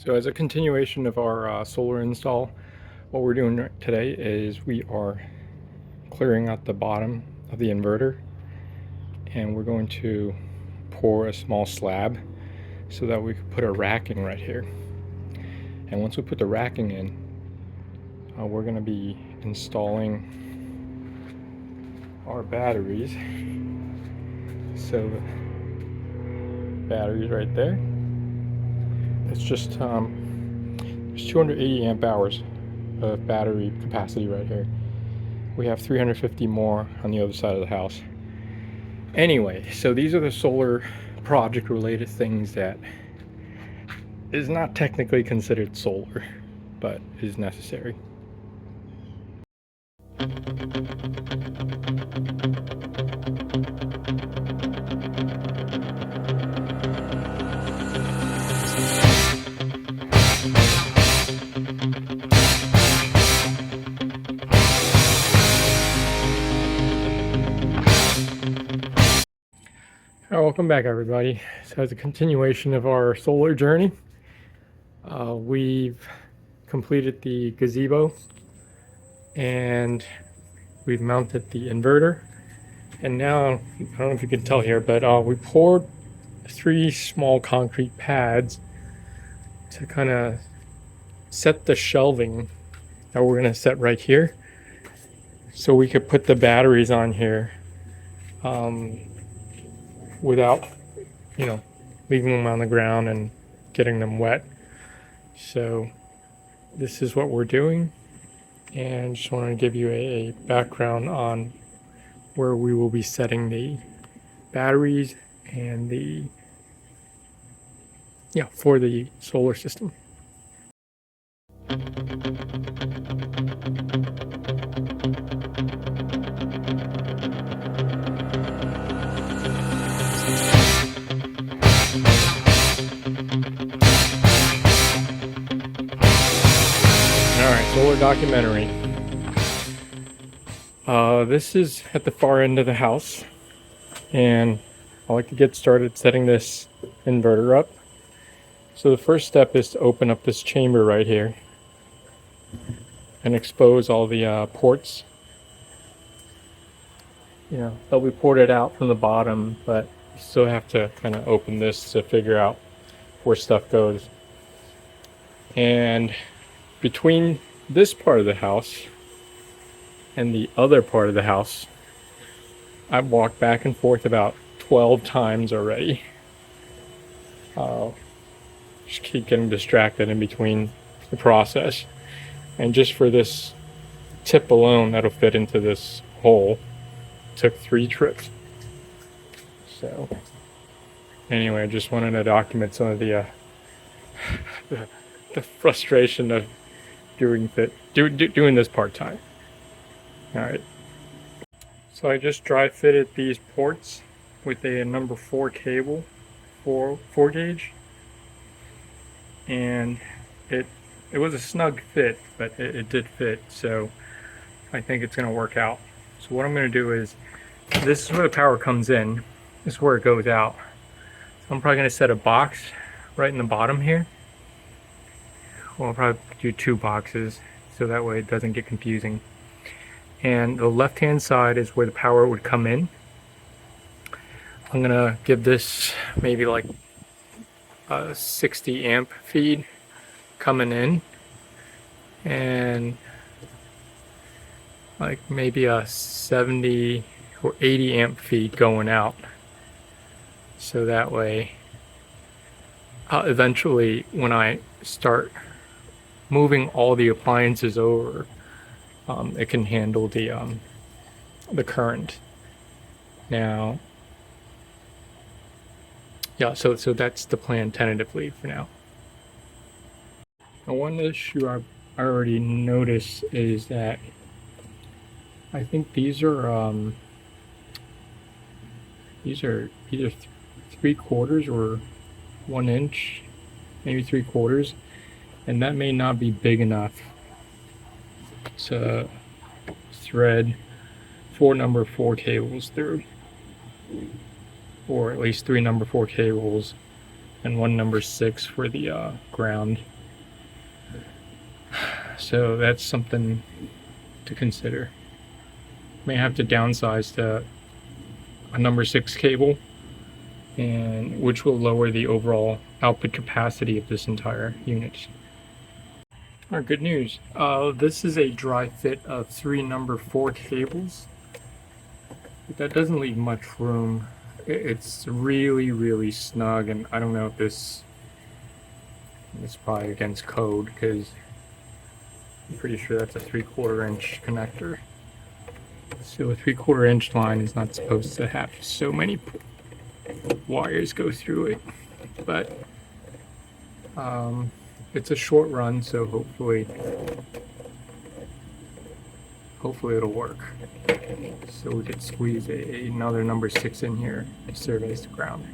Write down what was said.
So as a continuation of our solar install, what we're doing today is we are clearing out the bottom of the inverter, and we're going to pour a small slab so that we can put a racking right here. And once we put the racking in, we're going to be installing our batteries. So batteries right there. It's just there's 280 amp hours of battery capacity right here. We have 350 more on the other side of the house. Anyway, so these are the solar project related things that is not technically considered solar, but is necessary. Welcome back, everybody. So as a continuation of our solar journey, we've completed the gazebo and we've mounted the inverter, and now I don't know if you can tell here, but we poured 3 small concrete pads to kind of set the shelving that we're going to set right here, so we could put the batteries on here without, leaving them on the ground and getting them wet. So this is what we're doing, and just wanted to give you a background on where we will be setting the batteries and for the solar system. Alright, solar documentary. This is at the far end of the house, and I like to get started setting this inverter up. So the first step is to open up this chamber right here and expose all the ports. They'll be ported out from the bottom, but you still have to kind of open this to figure out where stuff goes. And between this part of the house and the other part of the house, I've walked back and forth about 12 times already. Just keep getting distracted in between the process. And just for this tip alone that'll fit into this hole, took 3 trips. So anyway, I just wanted to document some of the frustration of doing this part-time. Alright. So I just dry fitted these ports with a number 4 cable, 4 gauge, and it was a snug fit, but it did fit, so I think it's going to work out. So what I'm going to do is, this is where the power comes in, this is where it goes out. So I'm probably going to set a box right in the bottom here. Well, I'll probably do 2 boxes, so that way it doesn't get confusing. And the left hand side is where the power would come in. I'm gonna give this maybe like a 60 amp feed coming in, and like maybe a 70 or 80 amp feed going out. So that way, eventually when I start moving all the appliances over, it can handle the current. Now, so that's the plan tentatively for now. Now, one issue I already noticed is that I think these are either 3/4 or 1 inch, maybe 3/4, and that may not be big enough to thread 4 number 4 cables through, or at least 3 number 4 cables and one number 6 for the ground. So that's something to consider. May have to downsize to a number 6 cable, and which will lower the overall output capacity of this entire unit. Alright, good news. This is a dry fit of 3 number 4 cables. But that doesn't leave much room. It's really snug, and I don't know if this is probably against code, because I'm pretty sure that's a 3/4 inch connector. So a 3/4 inch line is not supposed to have so many wires go through it, but it's a short run, so hopefully it'll work. So we could squeeze another number 6 in here to serve as the ground.